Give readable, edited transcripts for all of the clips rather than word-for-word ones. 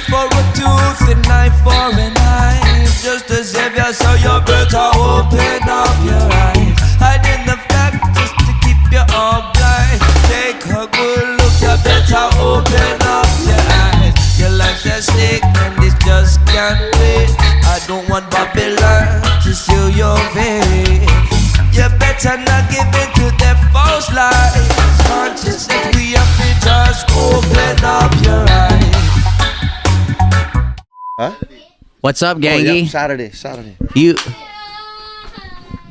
for a tooth, an eye for an eye. Just a savior, so you better open up your eyes. Hiding the fact just to keep you all blind. Take a good look, you better open up your eyes. Your life's at stake and this just can't wait. I don't want Babylon to seal your fate. You better not give in to their false lies. Consciousness, we have to just open up your eyes. Huh? What's up, Gangy? Oh, yeah. Saturday.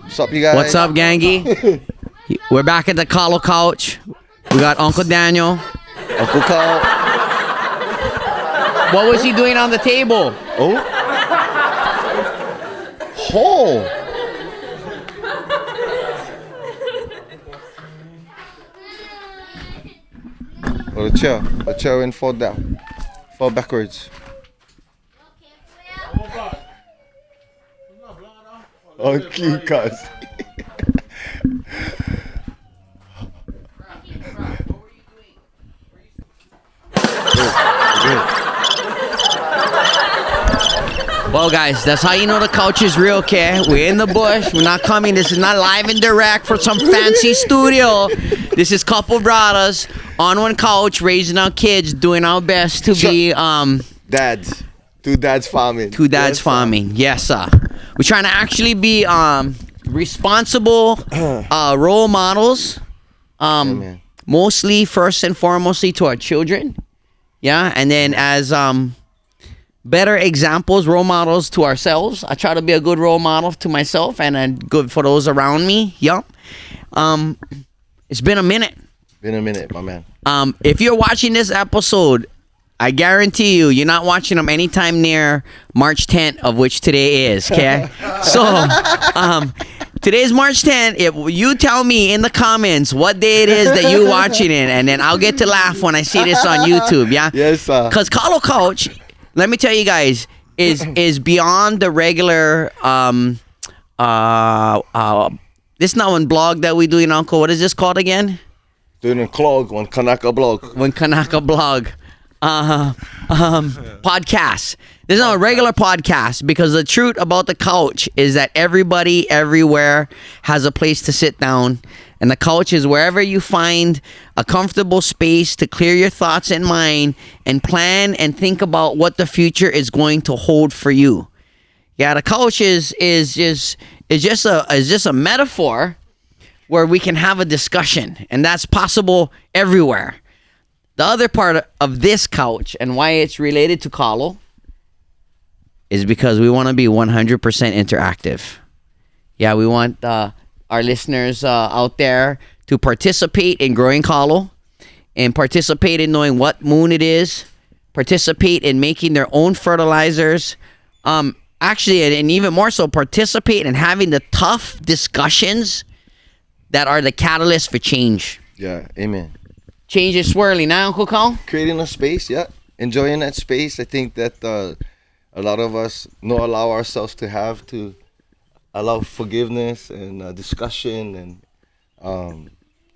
What's up, you guys? What's up, Gangy? We're back at the Kalo Couch. We got Uncle Daniel. Uncle Kyle. What was he doing on the table? Oh. Oh, the chair went fall down. Fall backwards. Okay, cuz. Well, guys, that's how you know the couch is real, okay? We're in the bush. We're not coming. This is not live and direct for some fancy studio. This is couple brothers on one couch, raising our kids, doing our best to be dads. Two dads farming. Yes, sir. We're trying to actually be responsible role models. Mostly, first and foremostly, to our children. Yeah, and then as better examples, role models to ourselves. I try to be a good role model to myself and then good for those around me. Yup. It's been a minute. Been a minute, my man. If you're watching this episode, I guarantee you're not watching them anytime near March 10th, of which today is, okay? So, today's March 10th. If you tell me in the comments what day it is that you're watching it, and then I'll get to laugh when I see this on YouTube, yeah? Yes, sir. Because Kalo Couch, let me tell you guys, is beyond the regular, this is not one blog that we do in Uncle. What is this called again? Doing a blog, one Kanaka blog. Podcast. This is not a regular podcast because the truth about the couch is that everybody everywhere has a place to sit down, and the couch is wherever you find a comfortable space to clear your thoughts and mind and plan and think about what the future is going to hold for you. Yeah, the couch is just a metaphor where we can have a discussion, and that's possible everywhere. The other part of this couch and why it's related to Kalo is because we want to be 100% interactive. Yeah, we want our listeners out there to participate in growing Kalo and participate in knowing what moon it is, participate in making their own fertilizers, actually, and even more so, participate in having the tough discussions that are the catalyst for change. Yeah, amen. Change is swirling now, Uncle Kyle? Creating a space, yeah. Enjoying that space. I think that a lot of us allow ourselves to allow forgiveness and discussion and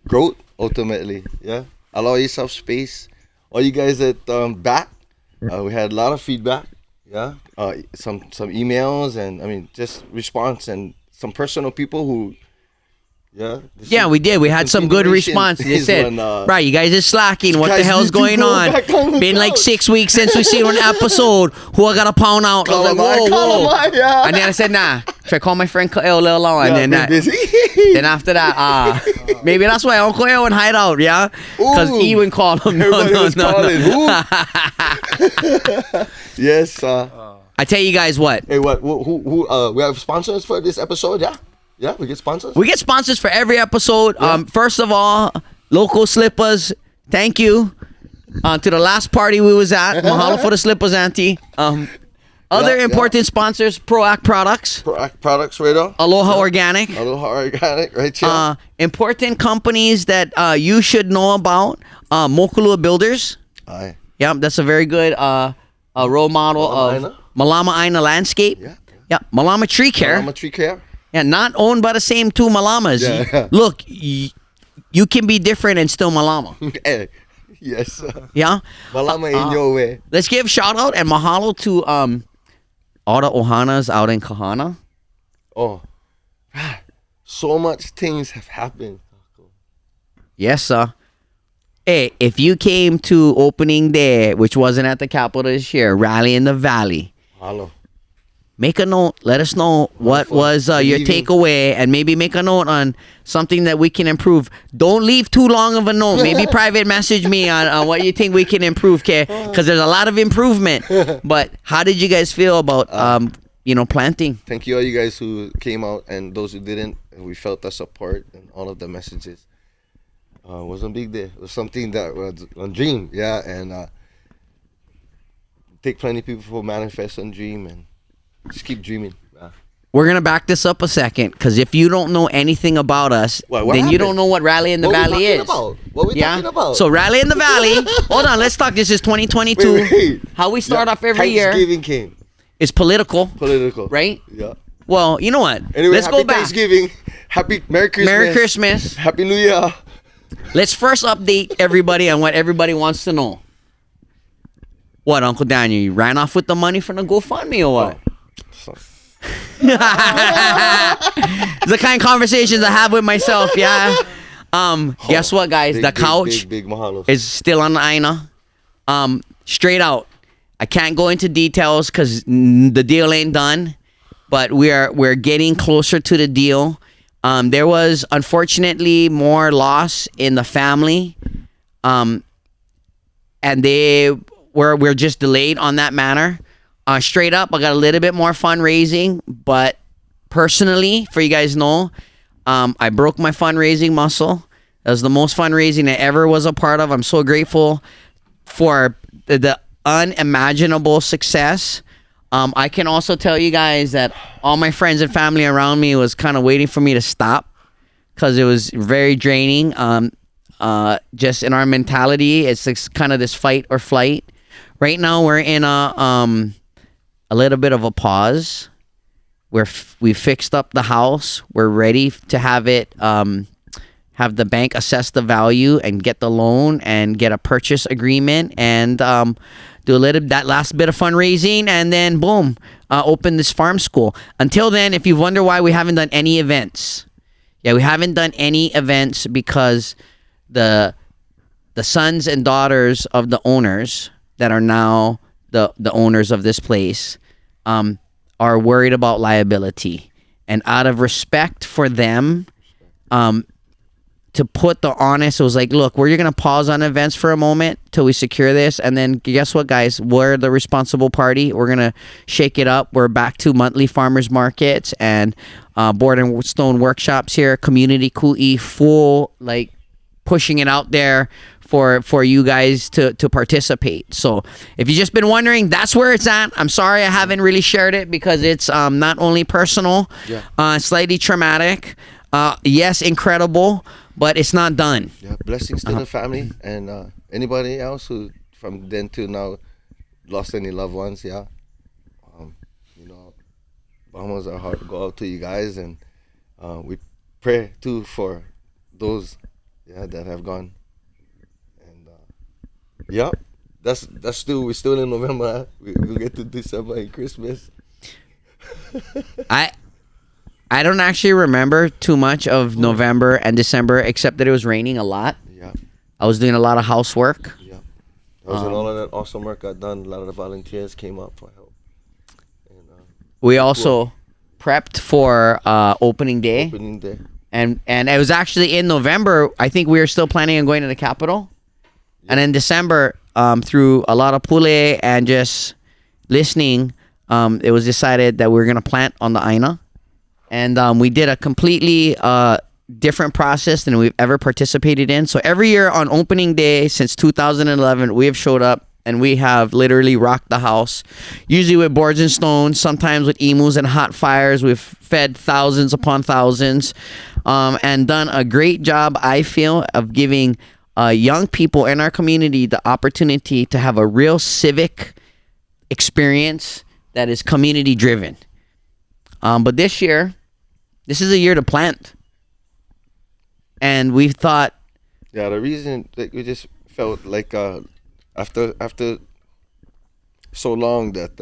growth, ultimately, yeah. Allow yourself space. All you guys that back, we had a lot of feedback, yeah. Some emails and, just response and some personal people who, yeah, we did. We had some good response. They said, right, you guys are slacking. What the hell's going on? Been like 6 weeks since we seen one episode. Who I got to pound out? I was like, whoa. Yeah. And then I said, nah. Should I call my friend Kael Lil and then then after that, maybe that's why Uncle Aaron hide out, yeah? Because Ewan called him. No. Yes. I tell you guys what. Hey, what? Who? We have sponsors for this episode, yeah? Yeah, we get sponsors? We get sponsors for every episode. Yeah. First of all, Local Slippers, thank you. To the last party we was at, mahalo for the slippers, Auntie. Other important sponsors, Proact Products. Proact Products, right on. Aloha Organic. Aloha Organic, right here. Important companies that you should know about, Mokulua Builders. Aye. Yeah, that's a very good role model of Malama Aina Landscape. Yeah. Malama Tree Care. Malama Tree Care. Yeah, not owned by the same two Malamas. Yeah. Look, you can be different and still Malama. Hey, Yes, sir. Yeah. Malama in your way. Let's give shout out and mahalo to all the ohanas out in Kahana. Oh, so much things have happened. Yes, sir. Hey, if you came to opening day, which wasn't at the Capitol this year, Rally in the Valley, Hello. make a note. Let us know what was your takeaway, and maybe make a note on something that we can improve. Don't leave too long of a note. Maybe private message me on what you think we can improve, okay? Because there's a lot of improvement. But how did you guys feel about planting? Thank you all you guys who came out, and those who didn't. We felt the support and all of the messages. It was a big day. It was something that was a dream, yeah, and take plenty of people for manifest and dream, and just keep dreaming. We're going to back this up a second, because if you don't know anything about us, then happened? You don't know what Rally in the Valley is. What we talking about? So Rally in the Valley, hold on, let's talk. This is 2022. Wait. How we start off every year. Thanksgiving came. It's political. Right? Yeah. Well, you know what? Anyway, let's happy go back. Thanksgiving. Happy Merry Christmas. Merry Christmas. Happy New Year. Let's first update everybody on what everybody wants to know. What, Uncle Daniel? You ran off with the money from the GoFundMe or what? The kind of conversations I have with myself, yeah. Guess what, guys? The couch big is still on the Aina. Straight out. I can't go into details because the deal ain't done, but we're getting closer to the deal. There was unfortunately more loss in the family, and we're just delayed on that matter. Straight up, I got a little bit more fundraising, but personally, for you guys know, I broke my fundraising muscle. That was the most fundraising I ever was a part of. I'm so grateful for the unimaginable success. I can also tell you guys that all my friends and family around me was kind of waiting for me to stop because it was very draining. Just in our mentality, it's kind of this fight or flight. Right now, we're in a little bit of a pause. We fixed up the house. We're ready to have it, have the bank assess the value and get the loan and get a purchase agreement and do that last bit of fundraising, and then boom, open this farm school. Until then, if you wonder why we haven't done any events, we haven't done any events because the sons and daughters of the owners that are now the owners of this place are worried about liability, and out of respect for them, to put the honest, it was like, look, we're going to pause on events for a moment till we secure this. And then guess what, guys? We're the responsible party. We're going to shake it up. We're back to monthly farmers markets and board and stone workshops here. Community Kui, full, like, pushing it out there for you guys to participate. So if you've just been wondering, that's where it's at. I'm sorry I haven't really shared it because it's not only personal, slightly traumatic. Yes, incredible, but it's not done. Yeah, blessings to the family and anybody else who from then to now lost any loved ones. Yeah, Bahamas are hard to go out to you guys, and we pray too for those that have gone. And that's still we're still in November. We'll get to December and Christmas. I don't actually remember too much of November and December, except that it was raining a lot. Yeah. I was doing a lot of housework. Yeah. I was in all of that awesome work got done. A lot of the volunteers came up for help. And, we also prepped for opening day. Opening day. And it was actually in November. I think we were still planning on going to the Capitol. Yeah. And in December, through a lot of pule and just listening, it was decided that we were going to plant on the Aina. And we did a completely different process than we've ever participated in. So every year on opening day since 2011, we have showed up and we have literally rocked the house. Usually with boards and stones, sometimes with emus and hot fires. We've fed thousands upon thousands and done a great job, I feel, of giving young people in our community the opportunity to have a real civic experience that is community driven. But this year, this is a year to plant. And we thought... Yeah, the reason that we just felt like after so long that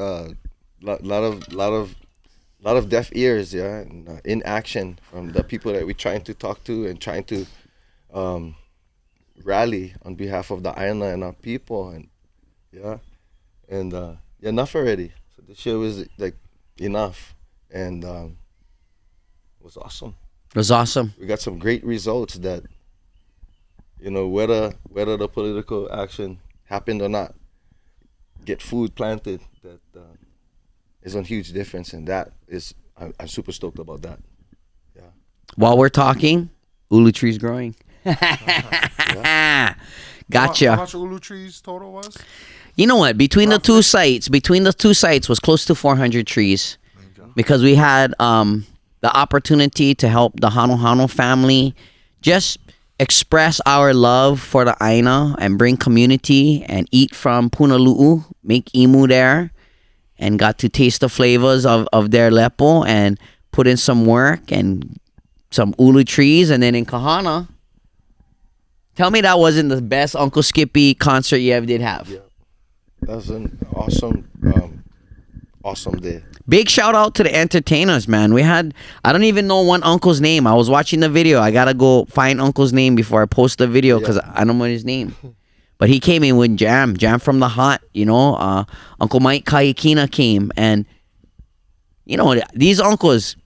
lot of deaf ears, yeah, and, inaction from the people that we're trying to talk to and trying to rally on behalf of the island and our people, and yeah, and yeah, enough already. So this year was like enough, and it was awesome. It was awesome. We got some great results that, you know, whether the political action happened or not, get food planted that is a huge difference, and that is I'm super stoked about that. Yeah. While we're talking, ulu trees growing. Yeah. Gotcha. How much ulu trees total was? You know what? Between the two sites was close to 400 trees, because we had the opportunity to help the Hano family just express our love for the Aina and bring community and eat from Punalu'u, make imu there, and got to taste the flavors of their lepo and put in some work and some ulu trees. And then in Kahana, tell me that wasn't the best Uncle Skippy concert you ever did have. Yeah. That was an awesome day. Big shout out to the entertainers, man. We had, I don't even know one uncle's name. I was watching the video. I gotta go find uncle's name before I post the video, because I don't know his name. But he came in with Jam from the Hot, you know. Uncle Mike Kayakina came, and you know, these uncles,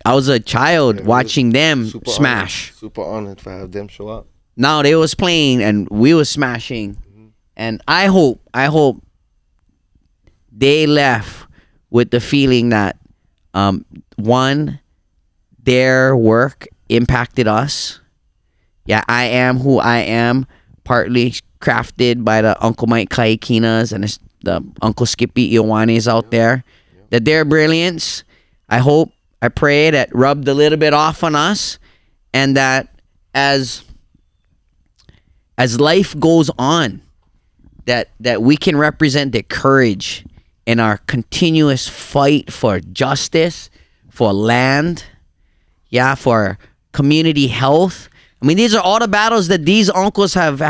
I was a child watching them smash. Super honored to have them show up. Now they was playing and we was smashing. And I hope they left with the feeling that one, their work impacted us. Yeah, I am who I am, partly crafted by the Uncle Mike Kaikinas and the Uncle Skippy Iowanes out there. That their brilliance, I pray that rubbed a little bit off on us, and that as life goes on, that we can represent the courage in our continuous fight for justice, for land, for community health. I mean, these are all the battles that these uncles have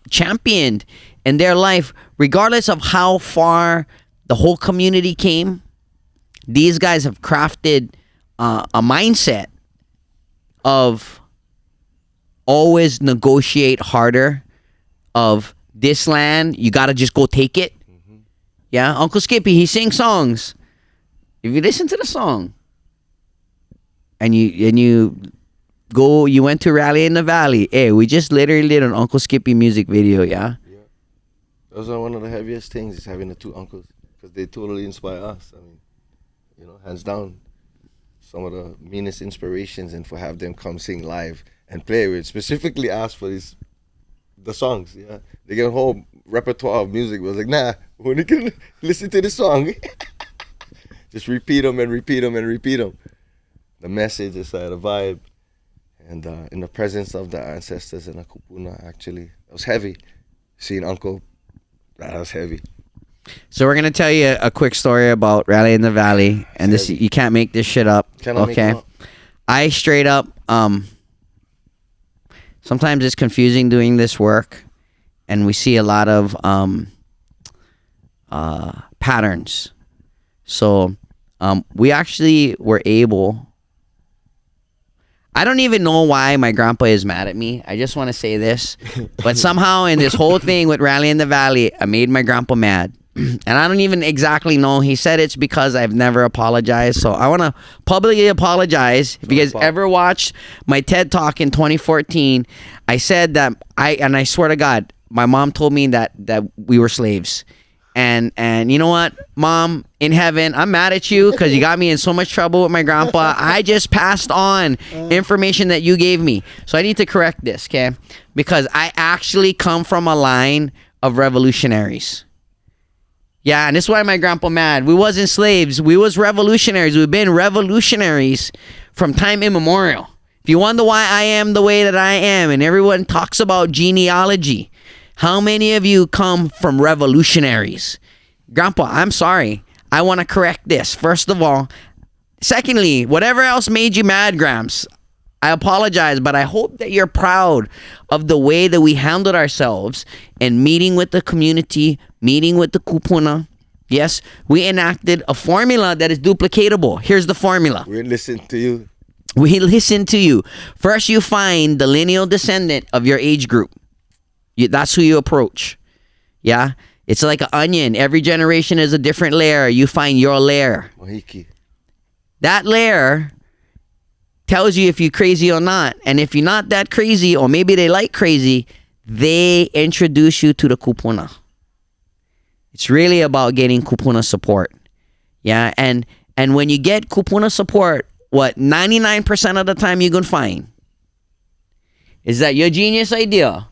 championed in their life, regardless of how far the whole community came. These guys have crafted a mindset of always negotiate harder, of this land, you got to just go take it. Yeah, Uncle Skippy, he sings songs. If you listen to the song and you went to Rally in the Valley, hey, we just literally did an Uncle Skippy music video, yeah? Yeah. Those are one of the heaviest things, is having the two uncles, because they totally inspire us. I mean, you know, hands down, some of the meanest inspirations, and for have them come sing live and play with, specifically ask for the songs, yeah. They get a whole repertoire of music. Was like, nah, when you can listen to the song, just repeat them and repeat them and repeat them. The message is the vibe, and in the presence of the ancestors and the kupuna, actually, it was heavy. Seeing Uncle, that was heavy. So we're gonna tell you a quick story about Rally in the Valley, and this, you can't make this shit up. Okay, I straight up. Sometimes it's confusing doing this work, and we see a lot of patterns. So we actually were able. I don't even know why my grandpa is mad at me. I just want to say this. But somehow in this whole thing with Rally in the Valley, I made my grandpa mad. And I don't even exactly know. He said it's because I've never apologized. So I want to publicly apologize. If you guys ever watched my TED Talk in 2014, I said that I swear to God, my mom told me that we were slaves. And you know what, Mom, in heaven, I'm mad at you because you got me in so much trouble with my grandpa. I just passed on information that you gave me. So I need to correct this, okay? Because I actually come from a line of revolutionaries. Yeah, and this is why my grandpa mad. We wasn't slaves. We was revolutionaries. We've been revolutionaries from time immemorial. If you wonder why I am the way that I am, and everyone talks about genealogy, how many of you come from revolutionaries? Grandpa, I'm sorry. I want to correct this, first of all. Secondly, whatever else made you mad, Gramps, I apologize, but I hope that you're proud of the way that we handled ourselves in meeting with the community, meeting with the kupuna. Yes, we enacted a formula that is duplicatable. Here's the formula. We listen to you. We listen to you. First, you find the lineal descendant of your age group. That's who you approach. Yeah? It's like an onion. Every generation is a different layer. You find your layer. Mahiki. That layer tells you if you're crazy or not. And if you're not that crazy, or maybe they like crazy, they introduce you to the kupuna. It's really about getting kupuna support. Yeah? And when you get kupuna support, what 99% of the time you're going to find is that your genius idea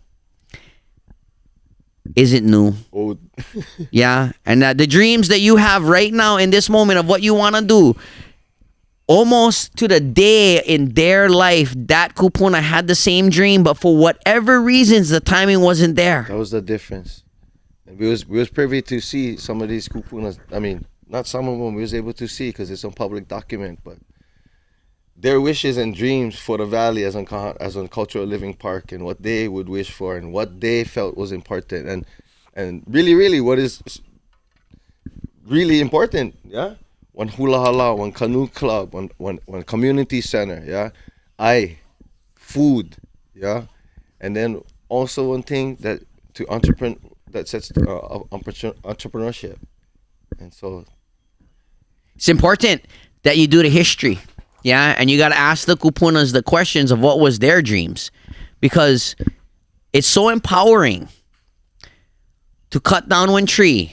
isn't new. Old. Yeah. And that the dreams that you have right now in this moment of what you want to do, almost to the day in their life, that kupuna had the same dream, but for whatever reasons, the timing wasn't there. That was the difference. And we was privy to see some of these kupunas. I mean, not some of them we was able to see because it's on public document, but their wishes and dreams for the valley as on cultural living park, and what they would wish for and what they felt was important, and really what is really important, yeah. One hula hala, one canoe club, one community center, yeah. Food, yeah, and then also one thing that sets entrepreneurship, and so it's important that you do the history. Yeah, and you got to ask the kupunas the questions of what was their dreams, because it's so empowering to cut down one tree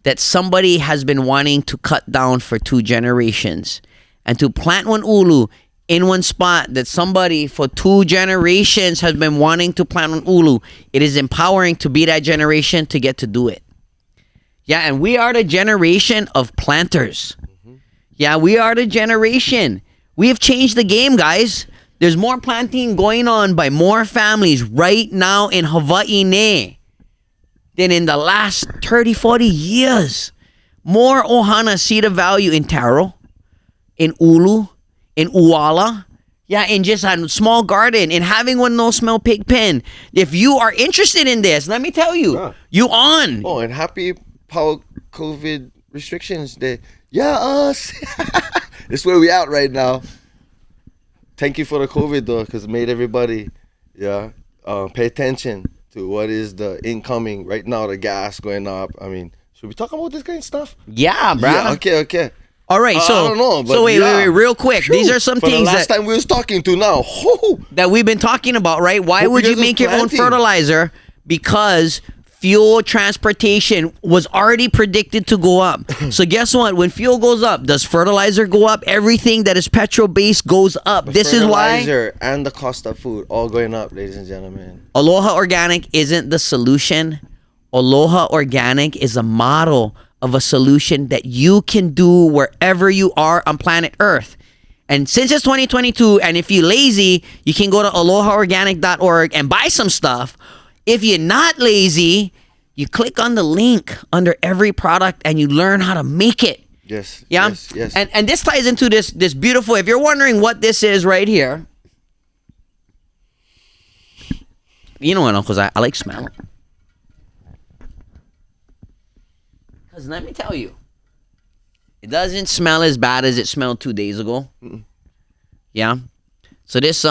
that somebody has been wanting to cut down for 2 generations, and to plant one ulu in one spot that somebody for 2 generations has been wanting to plant one ulu. It is empowering to be that generation to get to do it. Yeah, and we are the generation of planters. Yeah, we are the generation. We have changed the game, guys. There's more planting going on by more families right now in Hawai'i than in the last 30, 40 years. More ohana see the value in taro, in ulu, in uala. Yeah, in just a small garden, in having one no-smell pig pen. If you are interested in this, let me tell you, you on. Oh, and happy power COVID restrictions day. Yeah, us. It's where we out right now. Thank you for the COVID though, because it made everybody, pay attention to what is the incoming right now. The gas going up. I mean, should we talk about this kind of stuff? Yeah, bro. Yeah, okay. All right, so I don't know, but so wait, real quick. These are some things the last time we was talking to now that we've been talking about, right? Why Hope would you you guys make was your own planting. fertilizer? Because fuel transportation was already predicted to go up. So guess what? When fuel goes up, does fertilizer go up? Everything that is petrol-based goes up. This is why fertilizer and the cost of food all going up, ladies and gentlemen. Aloha Organic isn't the solution. Aloha Organic is a model of a solution that you can do wherever you are on planet Earth. And since it's 2022, and if you're lazy, you can go to alohaorganic.org and buy some stuff. If you're not lazy, you click on the link under every product and you learn how to make it. Yes. Yeah. Yes. And this ties into this beautiful. If you're wondering what this is right here, you know what? Because I like smell. Because let me tell you, it doesn't smell as bad as it smelled 2 days ago. Yeah. So this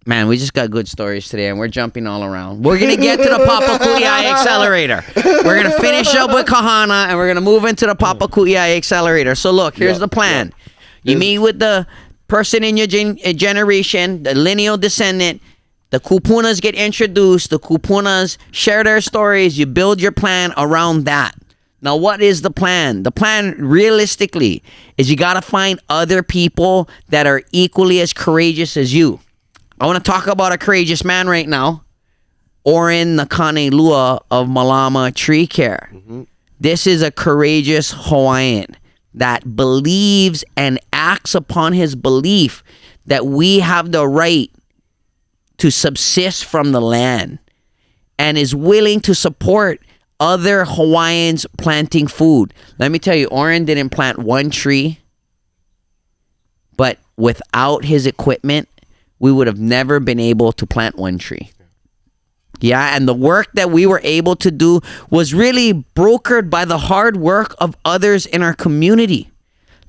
man, we just got good stories today, and we're jumping all around. We're going to get to the Papaku Accelerator. We're going to finish up with Kahana, and we're going to move into the Papaku Accelerator. So look, here's the plan. You meet with the person in your generation, the lineal descendant. The kupunas get introduced. The kupunas share their stories. You build your plan around that. Now, what is the plan? The plan, realistically, is you got to find other people that are equally as courageous as you. I want to talk about a courageous man right now. Orin Nakanelua of Malama Tree Care. This is a courageous Hawaiian that believes and acts upon his belief that we have the right to subsist from the land, and is willing to support other Hawaiians planting food. Let me tell you, Orin didn't plant one tree But without his equipment, we would have never been able to plant one tree. Yeah, and the work that we were able to do was really brokered by the hard work of others in our community.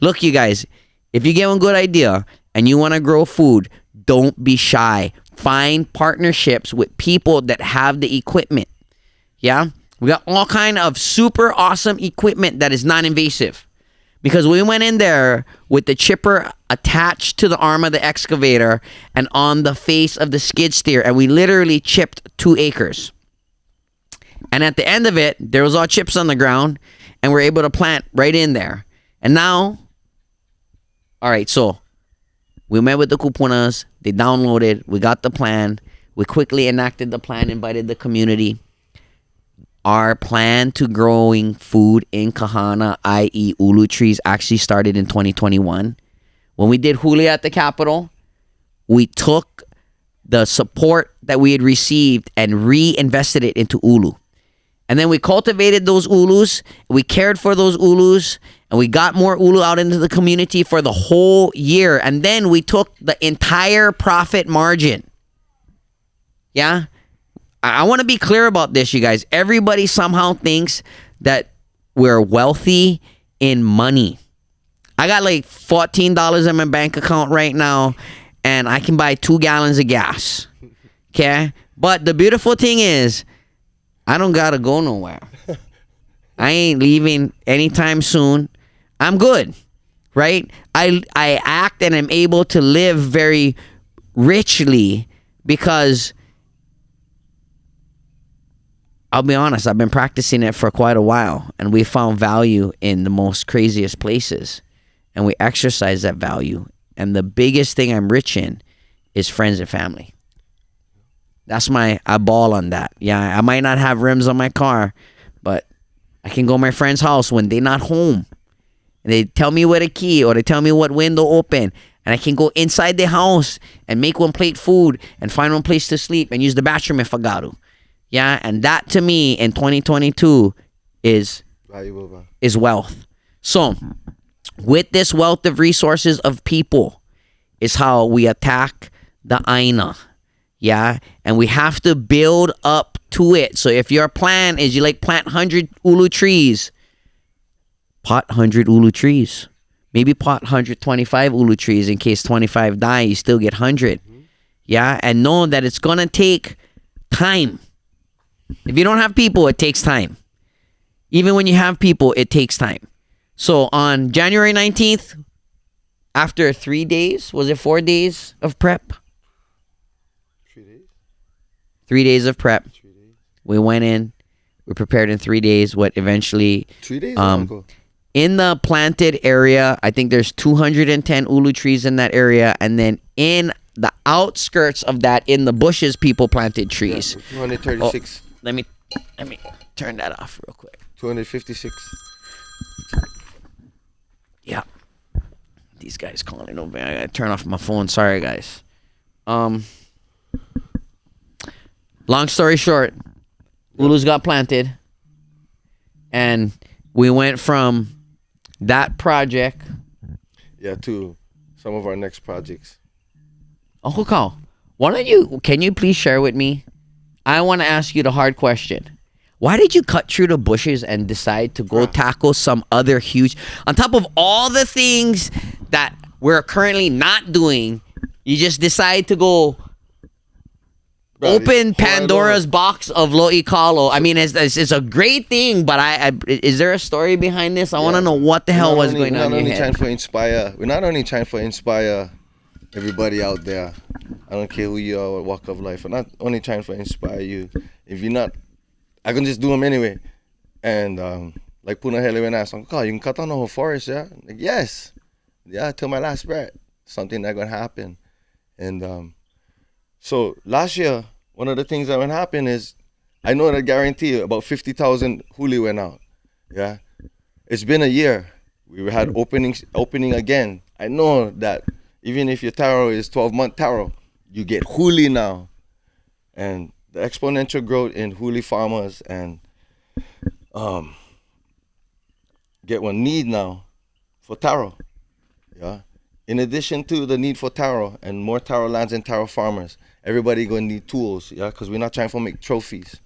Look, you guys, if you get one good idea and you want to grow food, don't be shy. Find partnerships with people that have the equipment. Yeah, we got all kind of super awesome equipment that is non-invasive. Because we went in there with the chipper attached to the arm of the excavator and on the face of the skid steer, and we literally chipped 2 acres. And at the end of it, there was all chips on the ground, and we're able to plant right in there. And now, all right, so we met with the kupunas, they downloaded, we got the plan, we quickly enacted the plan, invited the community. Our plan to growing food in Kahana, i.e. ulu trees, actually started in 2021. When we did Huli at the Capitol, we took the support that we had received and reinvested it into ulu. And then we cultivated those ulus, we cared for those ulus, and we got more ulu out into the community for the whole year. And then we took the entire profit margin. Yeah? I want to be clear about this, you guys. Everybody somehow thinks that we're wealthy in money. I got like $14 in my bank account right now, and I can buy 2 gallons of gas. Okay? But the beautiful thing is, I don't got to go nowhere. I ain't leaving anytime soon. I'm good, right? I act and am able to live very richly because... I'll be honest, I've been practicing it for quite a while, and we found value in the most craziest places, and we exercise that value. And the biggest thing I'm rich in is friends and family. That's I ball on that. Yeah, I might not have rims on my car, but I can go to my friend's house when they're not home. And they tell me where the key, or they tell me what window open, and I can go inside the house and make one plate food and find one place to sleep and use the bathroom if I got to. Yeah, and that to me in 2022 is valuable, is wealth. So, with this wealth of resources of people is how we attack the aina. Yeah, and we have to build up to it. So if your plan is you like plant 100 ulu trees, pot 100 ulu trees. Maybe pot 125 ulu trees in case 25 die, you still get 100. Yeah, and know that it's going to take time. If you don't have people, it takes time. Even when you have people, it takes time. So on January 19th, after 3 days, was it 4 days of prep? 3 days. 3 days of prep. 3 days. We went in. We prepared in 3 days. What eventually... 3 days? In the planted area, I think there's 210 ulu trees in that area. And then in the outskirts of that, in the bushes, people planted trees. Yeah, 236. Let me turn that off real quick. 256. Yeah. These guys calling over. I gotta turn off my phone. Sorry, guys. Long story short, ulus got planted, and we went from that project. Yeah, to some of our next projects. Uncle Kyle, can you please share with me? I want to ask you the hard question. Why did you cut through the bushes and decide to go tackle some other huge... On top of all the things that we're currently not doing, you just decide to go open Pandora's box of Lo'i Kalo. I mean, it's a great thing, but is there a story behind this? I want to know what the hell was going on in your head. We're not only trying to inspire everybody out there. I don't care who you are, what walk of life. I'm not only trying to inspire you. If you're not, I can just do them anyway. And like Puna Hele when I asked, "Oh, you can cut down the whole forest, yeah?" Like, yes. Yeah, till my last breath. Something that's going to happen. And so last year, one of the things that went to happen is, I know that I guarantee you about 50,000 huli went out. Yeah. It's been a year. We had opening again. I know that even if your taro is 12-month taro, you get huli now. And the exponential growth in huli farmers and get one need now for taro. Yeah. in addition to the need for taro and more taro lands and taro farmers, everybody gonna need tools, yeah, because we're not trying to make trophies.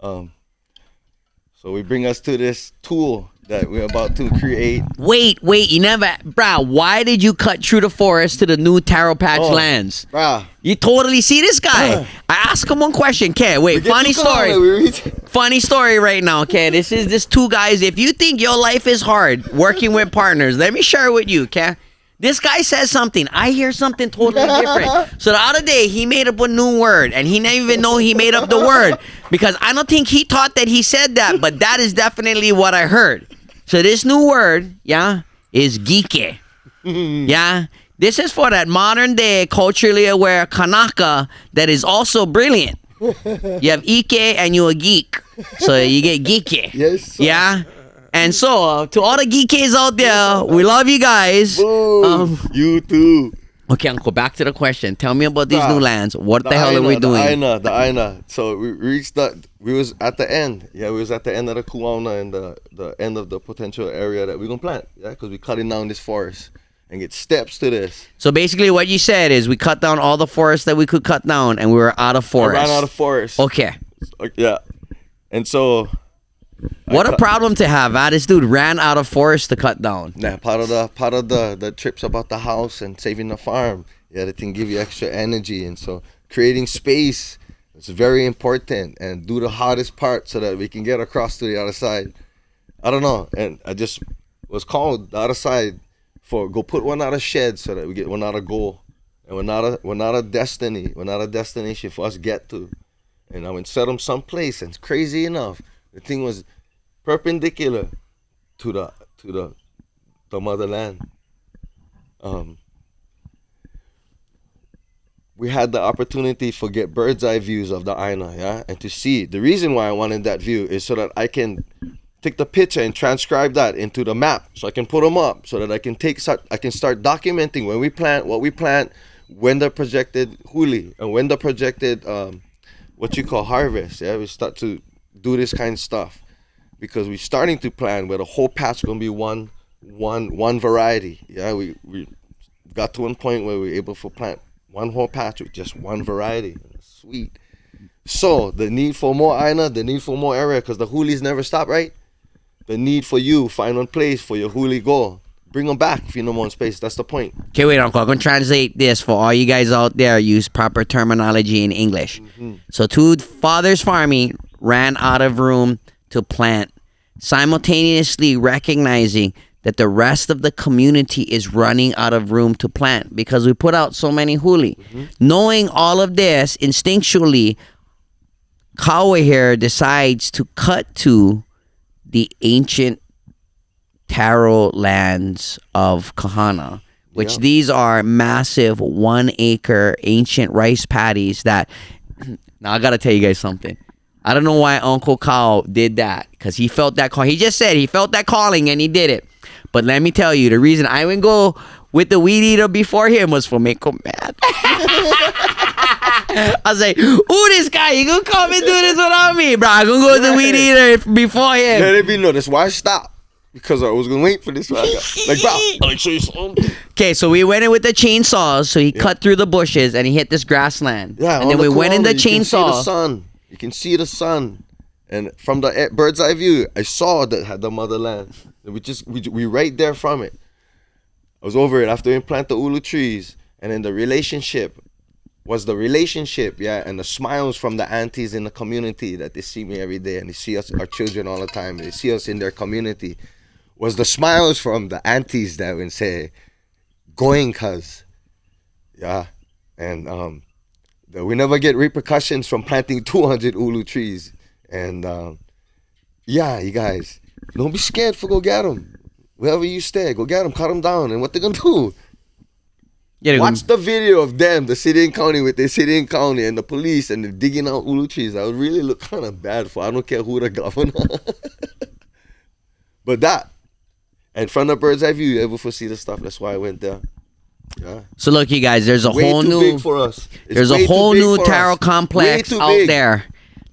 So we bring us to this tool that we're about to create. Wait, you never, bruh, why did you cut through the forest to the new taro patch lands? Bruh. You totally see this guy. I asked him one question, okay? Wait, funny story. Funny story right now, okay? This two guys. If you think your life is hard working with partners, let me share with you, okay? This guy says something. I hear something totally different. So the other day, he made up a new word, and he didn't even know he made up the word because I don't think he thought that he said that, but that is definitely what I heard. So this new word, yeah, is geeke. Yeah? This is for that modern day, culturally aware Kanaka that is also brilliant. You have Ike and you're a geek. So you get geeke. Yes, sir. Yeah? And so, to all the geekies out there, we love you guys. You too. Okay, Uncle, back to the question. Tell me about these new lands. What the hell are we doing? The Aina. So we reached we was at the end. Yeah, we was at the end of the kuauna and the end of the potential area that we're going to plant. Yeah, because we're cutting down this forest and get steps to this. So basically what you said is we cut down all the forest that we could cut down and we were out of forest. I ran out of forest. Okay. Yeah. And so... What a problem to have, This dude ran out of forest to cut down. Yeah, part of the trips about the house and saving the farm. Yeah, that can give you extra energy. And so creating space is very important. And do the hardest part so that we can get across to the other side. I don't know. And I just was called the other side for go put one out of shed so that we get one out of goal. And we're not a destiny. We're not a destination for us to get to. And I went set them someplace. And crazy enough, the thing was perpendicular to the motherland. We had the opportunity for get bird's eye views of the Aina, yeah, and to see. The reason why I wanted that view is so that I can take the picture and transcribe that into the map, so I can put them up, so that I can start documenting when we plant, what we plant, when the projected huli, and when the projected what you call harvest. Yeah, we start to do this kind of stuff because we're starting to plan where the whole patch is gonna be one variety. Yeah, we got to one point where we were able to plant one whole patch with just one variety. Sweet. So the need for more Aina, the need for more area, because the hulis never stop, right? The need for you find one place for your huli go. Bring them back if you know more space. That's the point. Okay, wait, Uncle. I'm going to translate this for all you guys out there. Use proper terminology in English. Mm-hmm. So two fathers farming ran out of room to plant, simultaneously recognizing that the rest of the community is running out of room to plant because we put out so many huli. Mm-hmm. Knowing all of this, instinctually, Kaue here decides to cut to the ancient taro lands of Ohana, which these are massive 1 acre ancient rice paddies that, now I gotta tell you guys something. I don't know why Uncle Kaue did that, because he felt that call. He just said he felt that calling and he did it. But let me tell you, the reason I wouldn't go with the weed eater before him was for make him mad. I was like, ooh, this guy, you gonna come and do this without me, bro? I'm gonna go with the weed eater before him. Let it be known. That's why I stopped. Because I was gonna wait for this one. Like, bro, I'll show you something. Okay, so we went in with the chainsaws. So he cut through the bushes and he hit this grassland. Yeah, and then we went in the chainsaw. You can see the sun. You can see the sun. And from the bird's eye view, I saw that had the motherland. We right there from it. I was over it after we plant the ulu trees, and then the relationship, yeah, and the smiles from the aunties in the community that they see me every day and they see us, our children all the time, they see us in their community, was the smiles from the aunties that would say, going cuz, yeah, and we never get repercussions from planting 200 ulu trees, and yeah, you guys, don't be scared for go get them. Wherever you stay, go get them, cut them down, and what they're gonna do? Yeah, watch the video of them, the city and county with the city and county and the police and the digging out ulu trees. That would really look kind of bad for. I don't care who the governor. But that, and from the bird's eye view, you able to see the stuff. That's why I went there. Yeah. So look, you guys, there's a whole new. Big for us. There's a whole new taro complex out there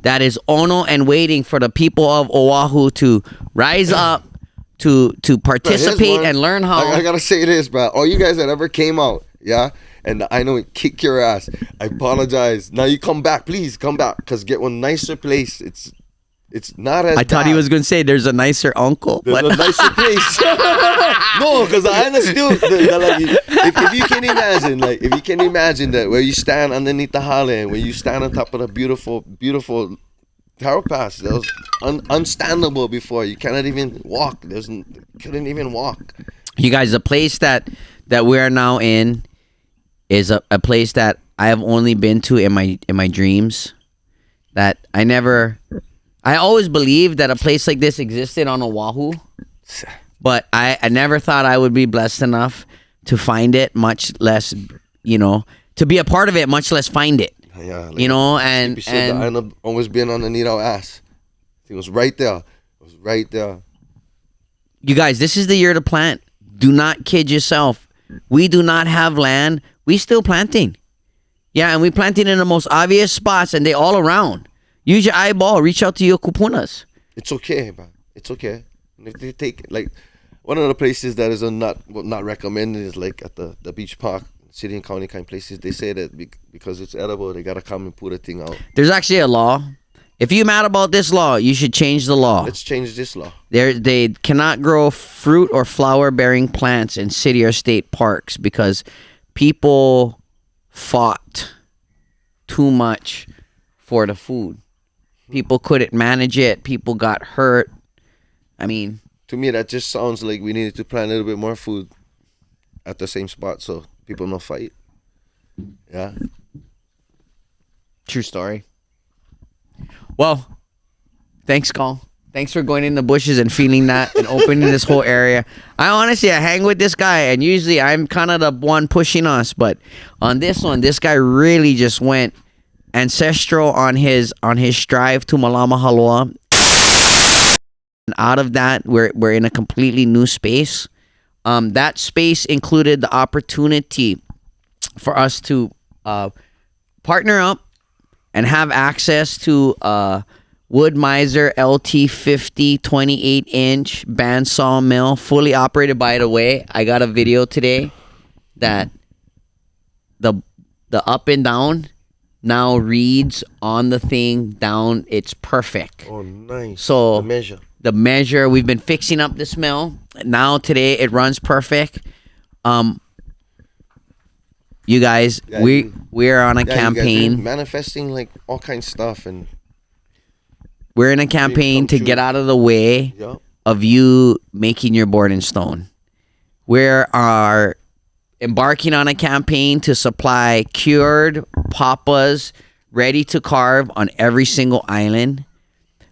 that is ono and waiting for the people of Oahu to rise up, to Bro, participate here's one. and learn how. I gotta say this, bro. All you guys that ever came out, yeah, and I know it kick your ass. I apologize. Now you come back, please come back, cause get one nicer place. It's not as. I thought he bad. was gonna say there's a nicer uncle. There's a nicer place. No, because I understood. If you can imagine, like, if you can imagine that where you stand underneath the hale and where you stand on top of the beautiful, beautiful taro pass, that was unstandable before. You cannot even walk. Couldn't even walk. You guys, the place that we are now in is a place that I have only been to in my dreams. That I always believed that a place like this existed on Oahu, but I never thought I would be blessed enough to find it, much less, to be a part of it, much less find it. Yeah, like, And the island always been underneath our ass. It was right there. You guys, this is the year to plant. Do not kid yourself. We do not have land. We still planting. Yeah, and we planting in the most obvious spots, and they all around. Use your eyeball. Reach out to your kupunas. It's okay, man. It's okay. And if they take, like, one of the places that is not recommended is like at the beach park, city and county kind of places. They say that because it's edible, they gotta come and put a thing out. There's actually a law. If you're mad about this law, you should change the law. Let's change this law. They cannot grow fruit or flower-bearing plants in city or state parks because people fought too much for the food. People couldn't manage it. People got hurt. I mean, to me, that just sounds like we needed to plant a little bit more food at the same spot so people don't fight. Yeah. True story. Well, thanks, Call. Thanks for going in the bushes and feeling that and opening this whole area. I hang with this guy, and usually I'm kind of the one pushing us, but on this one, this guy really just went ancestral on his strive to Malama Haloa. And out of that, we're in a completely new space. That space included the opportunity for us to partner up and have access to Wood Miser LT50 28-inch bandsaw mill, fully operated. By the way, I got a video today that the up and down now reads on the thing down. It's perfect. Oh, nice. So the measure, we've been fixing up this mill. Now today it runs perfect. You guys, Yeah, we are on a you guys campaign. been manifesting like all kinds of stuff, and We're in a campaign to get out of the way yeah. of you making your board in stone. We are embarking on a campaign to supply cured papas ready to carve on every single island.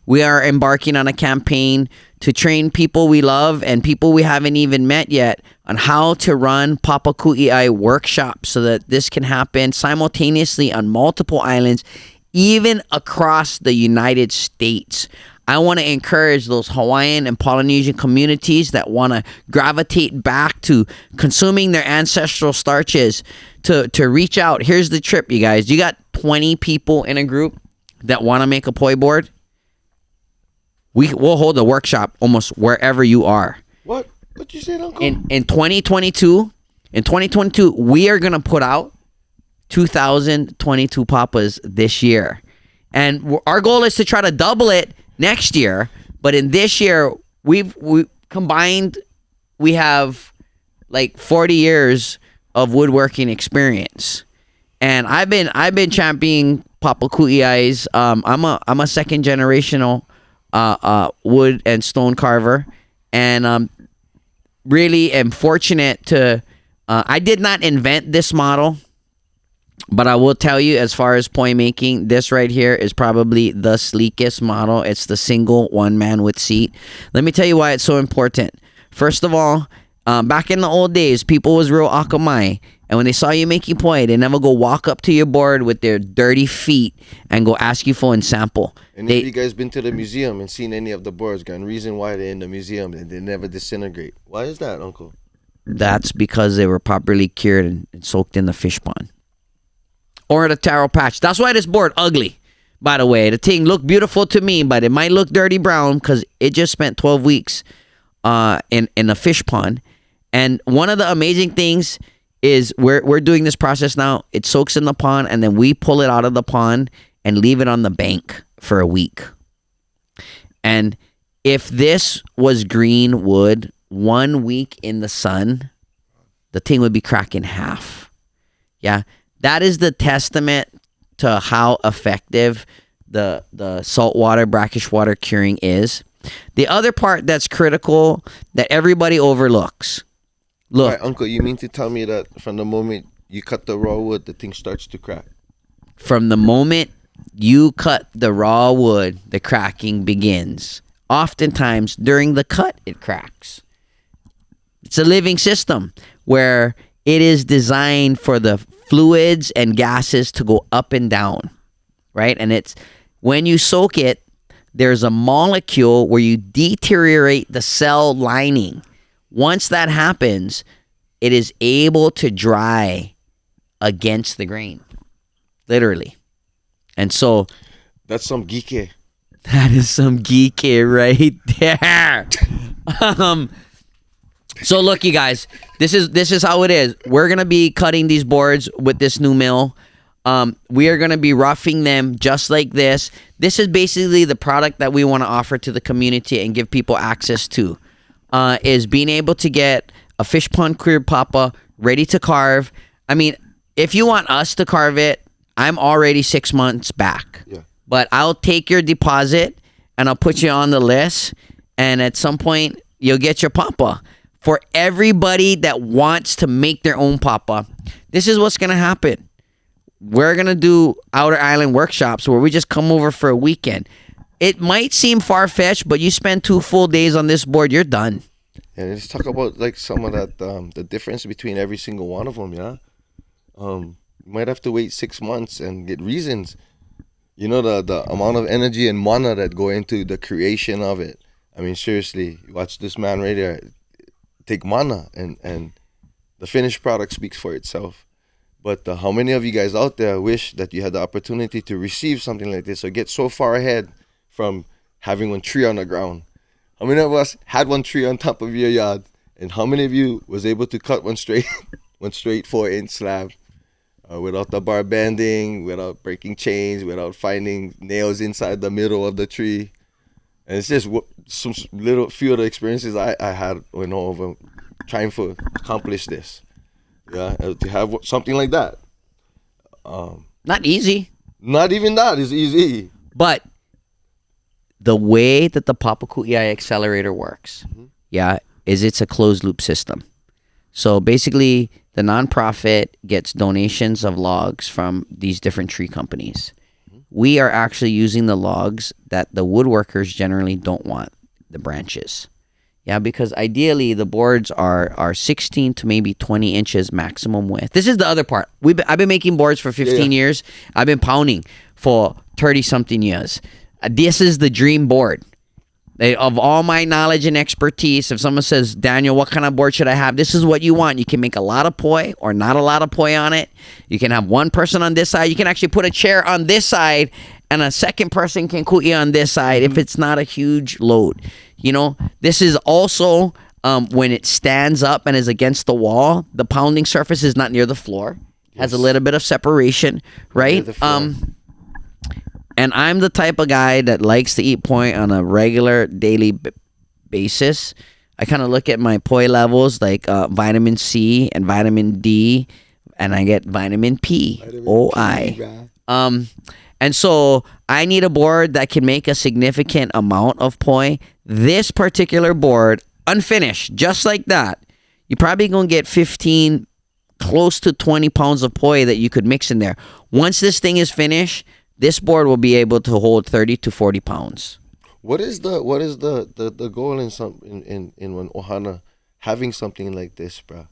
We are embarking on a campaign to train people we love and people we haven't even met yet on how to run Papaku workshops so that this can happen simultaneously on multiple islands, even across the United States. I want to encourage those Hawaiian and Polynesian communities that want to gravitate back to consuming their ancestral starches to reach out. Here's the trip, you guys. You got 20 people in a group that want to make a poi board. We'll hold a workshop almost wherever you are. What you said, Uncle? In 2022, we are gonna put out 2,022 papas this year, and our goal is to try to double it next year. But in this year, we combined, we have like 40 years of woodworking experience, and I've been championing Papaku. I'm a second generational wood and stone carver, and really am fortunate to I did not invent this model, but I will tell you, as far as poi making, this right here is probably the sleekest model. It's the single one man with seat. Let me tell you why it's so important. First of all, back in the old days, people was real akamai. And when they saw you making poi, they never go walk up to your board with their dirty feet and go ask you for a sample. And if you guys been to the museum and seen any of the boards, got a reason why they're in the museum and they never disintegrate. Why is that, Uncle? That's because they were properly cured and soaked in the fish pond. Or the taro patch. That's why this board ugly, by the way. The thing looked beautiful to me, but it might look dirty brown because it just spent 12 weeks in a fish pond. And one of the amazing things is we're doing this process now. It soaks in the pond, and then we pull it out of the pond and leave it on the bank for a week. And if this was green wood, 1 week in the sun, the thing would be cracked in half. Yeah, that is the testament to how effective the saltwater, brackish water curing is. The other part that's critical that everybody overlooks. Look, Right, Uncle, you mean to tell me that from the moment you cut the raw wood, the thing starts to crack? from the moment you cut the raw wood, the cracking begins. Oftentimes, during the cut, it cracks. It's a living system where it is designed for the fluids and gases to go up and down, right? And it's when you soak it, there's a molecule where you deteriorate the cell lining. Once that happens, it is able to dry against the grain, literally. And so That's some geeky. that is some geeky right there. So look, you guys, this is how it is. We're gonna be cutting these boards with this new mill. We are gonna be roughing them just like this. This is basically the product that we want to offer to the community and give people access to. Is being able to get a fish pond cleared papa ready to carve. I mean, if you want us to carve it, I'm already 6 months back. Yeah. But I'll take your deposit and I'll put you on the list. And at some point, you'll get your papa. For everybody that wants to make their own papa, this is what's going to happen. We're going to do Outer Island workshops where we just come over for a weekend. It might seem far-fetched, but you spend 2 full days on this board, you're done. And let's talk about like some of that, the difference between every single one of them, yeah? You might have to wait 6 months and get reasons. You know, the amount of energy and mana that go into the creation of it. I mean, seriously, watch this man right there. Take mana and the finished product speaks for itself. But how many of you guys out there wish that you had the opportunity to receive something like this or get so far ahead from having one tree on the ground? How many of us had one tree on top of your yard? And how many of you was able to cut one straight 4-inch slab without the bar bending, without breaking chains, without finding nails inside the middle of the tree? And it's just some little few of the experiences I had over trying to accomplish this. Yeah, to have something like that. Not easy. Not even that is easy. But the way that the Papaku EI Accelerator works, is it's a closed loop system. So basically, the nonprofit gets donations of logs from these different tree companies. We are actually using the logs that the woodworkers generally don't want, the branches. Yeah, because ideally the boards are 16 to maybe 20 inches maximum width. This is the other part. I've been making boards for 15 years. I've been pounding for 30-something years. This is the dream board. Of all my knowledge and expertise, if someone says, Daniel, what kind of board should I have? This is what you want. You can make a lot of poi or not a lot of poi on it. You can have one person on this side. You can actually put a chair on this side and a second person can ku'i on this side if it's not a huge load. You know, this is also when it stands up and is against the wall, the pounding surface is not near the floor. Has a little bit of separation, right? And I'm the type of guy that likes to eat poi on a regular daily basis. I kind of look at my poi levels like vitamin C and vitamin D, and I get vitamin P, OI. And so I need a board that can make a significant amount of poi. This particular board, unfinished, just like that, you're probably going to get 15, close to 20 pounds of poi that you could mix in there. Once this thing is finished, this board will be able to hold 30 to 40 pounds. What is the goal in one ohana having something like this, bro?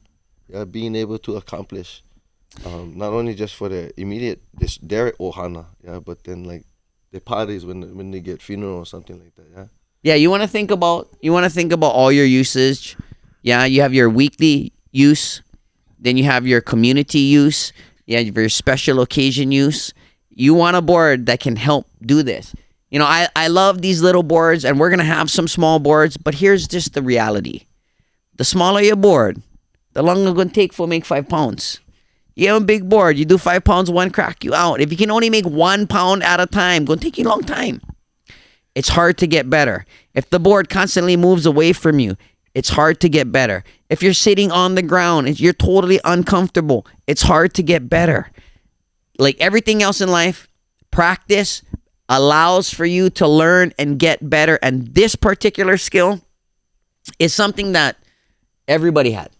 Yeah, being able to accomplish not only just for the immediate their ohana, yeah, but then like the parties when they get funeral or something like that, yeah. Yeah, you want to think about all your usage. Yeah, you have your weekly use, then you have your community use, yeah, your special occasion use. You want a board that can help do this. You know, I love these little boards, and we're going to have some small boards, but here's just the reality. The smaller your board, the longer it's going to take for make 5 pounds. You have a big board, you do 5 pounds, one crack, you out. If you can only make 1 pound at a time, it's going to take you a long time. It's hard to get better. If the board constantly moves away from you, it's hard to get better. If you're sitting on the ground and you're totally uncomfortable, it's hard to get better. Like everything else in life, practice allows for you to learn and get better. And this particular skill is something that everybody had.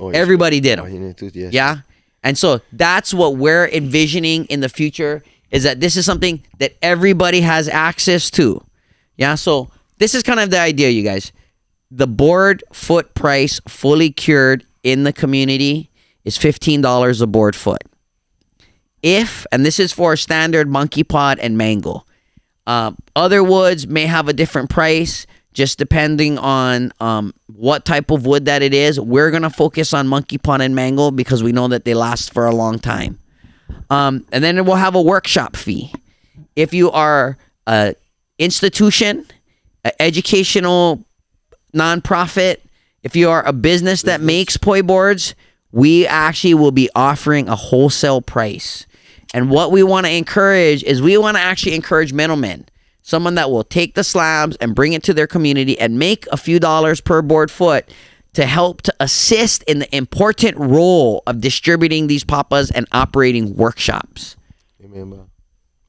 Oh, Everybody did Oh, them. you need to, yes. Yeah. And so that's what we're envisioning in the future, is that this is something that everybody has access to. Yeah. So this is kind of the idea, you guys. The board foot price fully cured in the community is $15 a board foot. If, and this is for standard monkey pod and mango. Other woods may have a different price, just depending on what type of wood that it is. We're going to focus on monkey pod and mango because we know that they last for a long time. And then we'll have a workshop fee. If you are an institution, an educational nonprofit, if you are a business that makes poi boards, we actually will be offering a wholesale price. And what we want to encourage is we want to actually encourage middlemen. Someone that will take the slabs and bring it to their community and make a few dollars per board foot to help to assist in the important role of distributing these papas and operating workshops. Amen.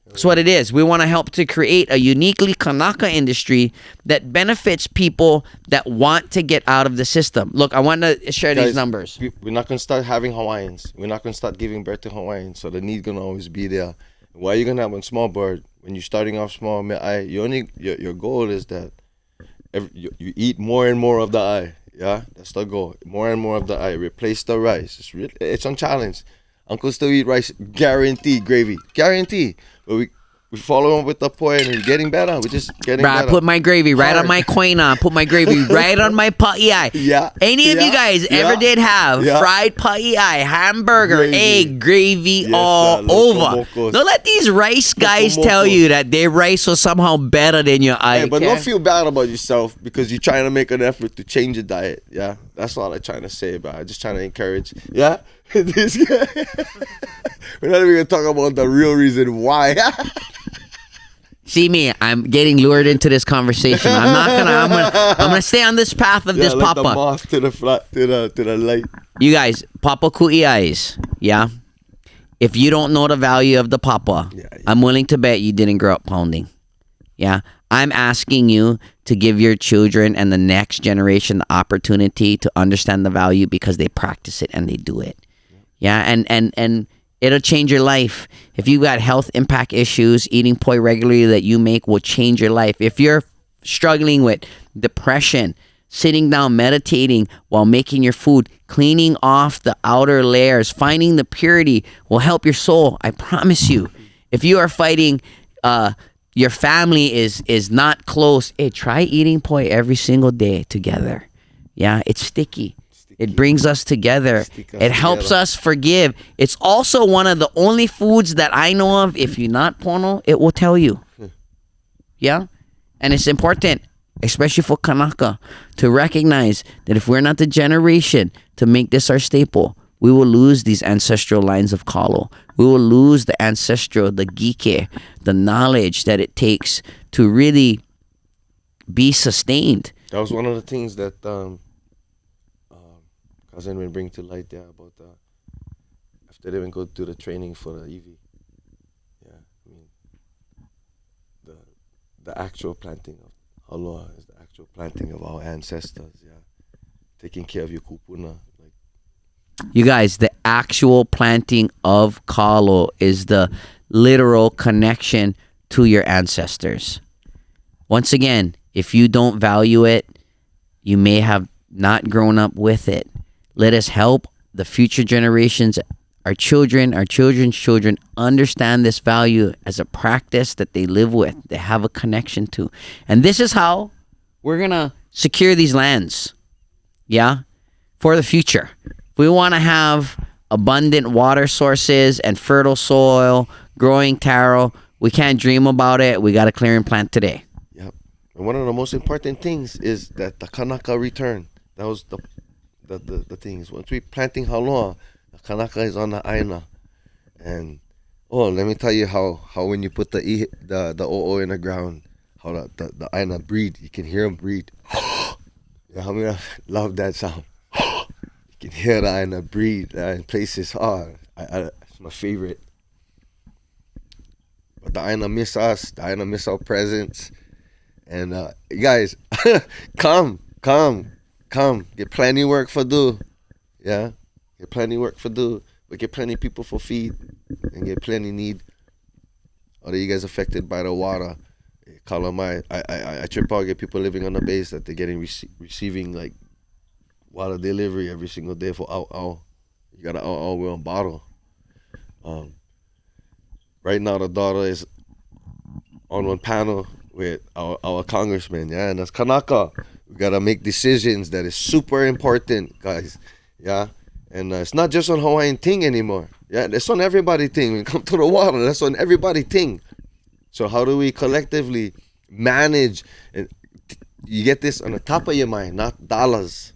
That's what it is. We want to help to create a uniquely Kanaka industry that benefits people that want to get out of the system. Look, I want to share these numbers. We're not going to start having Hawaiians. We're not going to start giving birth to Hawaiians. So the need going to always be there. Why are you going to have a small bird? When you're starting off small, your goal is that you eat more and more of the eye. Yeah, that's the goal. More and more of the eye. Replace the rice. It's on challenge. Uncle still eat rice, guarantee gravy, guarantee. But we follow him with the poi and we're getting better. We're just getting better. I put my gravy right on my koina. Put my gravy right on my pa'iai. Yeah. Any of you guys ever did have fried pa'iai, hamburger, egg, gravy all over? Don't let these rice guys tell you that their rice was somehow better than your eye. Hey, but don't feel bad about yourself because you're trying to make an effort to change your diet. Yeah, that's all I'm trying to say about it. Just trying to encourage. Yeah. This guy. We're not even gonna talk about the real reason why. See me, I'm getting lured into this conversation. I'm gonna stay on this path of this like papa. The moth to the light. You guys, Papaku eyes, yeah. If you don't know the value of the papa, I'm willing to bet you didn't grow up pounding. Yeah. I'm asking you to give your children and the next generation the opportunity to understand the value because they practice it and they do it. Yeah, and it'll change your life. If you got health impact issues, eating poi regularly that you make will change your life. If you're struggling with depression, sitting down, meditating while making your food, cleaning off the outer layers, finding the purity will help your soul. I promise you. If you are fighting, your family is not close, hey, try eating poi every single day together. Yeah, it's sticky. It brings us together. It helps us forgive. It's also one of the only foods that I know of, if you're not pono, it will tell you. Yeah? And it's important, especially for Kanaka, to recognize that if we're not the generation to make this our staple, we will lose these ancestral lines of Kalo. We will lose the ancestral, the gike, the knowledge that it takes to really be sustained. That was one of the things that cousin will bring to light there about after they went go to the training for the EV. Yeah, I mean the actual planting of Haloa is the actual planting of our ancestors. Yeah, taking care of your kupuna. Like you guys, the actual planting of Kalo is the literal connection to your ancestors. Once again, if you don't value it, you may have not grown up with it. Let us help the future generations, our children, our children's children, understand this value as a practice that they live with, they have a connection to. And this is how we're going to secure these lands, yeah, for the future. We want to have abundant water sources and fertile soil, growing taro. We can't dream about it. We got to clear and plant today. Yep. And one of the most important things is that the kanaka return. That was the things. Once we planting Haloa, the kanaka is on the aina. And let me tell you how when you put the o'o in the ground, how the aina breathe. You can hear them breathe. Yeah, I mean, I love that sound. You can hear the aina breathe in places. It's my favorite. But the aina miss us. The aina miss our presence. And guys, come. Get plenty work for do. Yeah, get plenty work for do. But get plenty people for feed. And get plenty need. Are you guys affected by the water? Kalamai, I trip out, get people living on the base that they're getting receiving like water delivery every single day for au. You got an au we're on bottle. Right now the daughter is on one panel with our congressman, yeah, and that's Kanaka. We gotta make decisions that is super important, guys, yeah. And it's not just on Hawaiian thing anymore. Yeah, that's on everybody thing. When it comes to the water, that's on everybody thing. So how do we collectively manage? And you get this on the top of your mind, not dollars.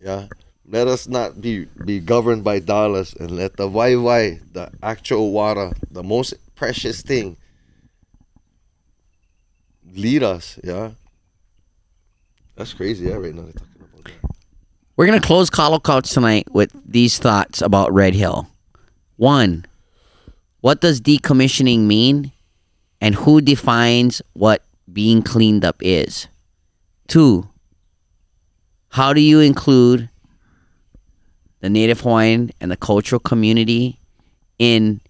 Yeah, let us not be governed by dollars, and let the wai, the actual water, the most precious thing, lead us. Yeah, that's crazy. Yeah, right now they're talking about that. We're going to close Kalo Couch tonight with these thoughts about Red Hill. 1, what does decommissioning mean? And who defines what being cleaned up is? 2, how do you include the Native Hawaiian and the cultural community in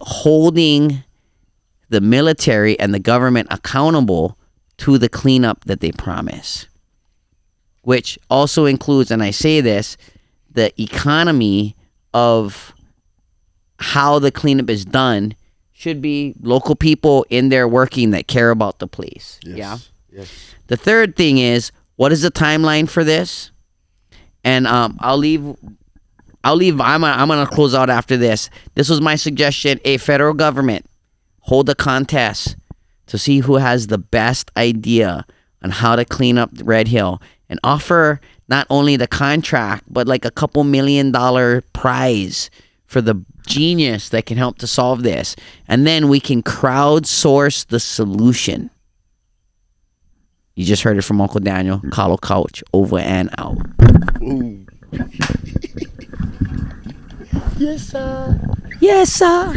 holding the military and the government accountable to the cleanup that they promise? Which also includes, and I say this, the economy of how the cleanup is done should be local people in there working that care about the place. Yes. Yeah. Yes. The third thing is, what is the timeline for this? And I'm gonna close out after this. This was my suggestion. A federal government hold a contest to see who has the best idea on how to clean up Red Hill, and offer not only the contract, but like a couple $1 million prize for the genius that can help to solve this. And then we can crowdsource the solution. You just heard it from Uncle Daniel. Kalo Couch, over and out. Ooh. Yes, sir. Yes, sir.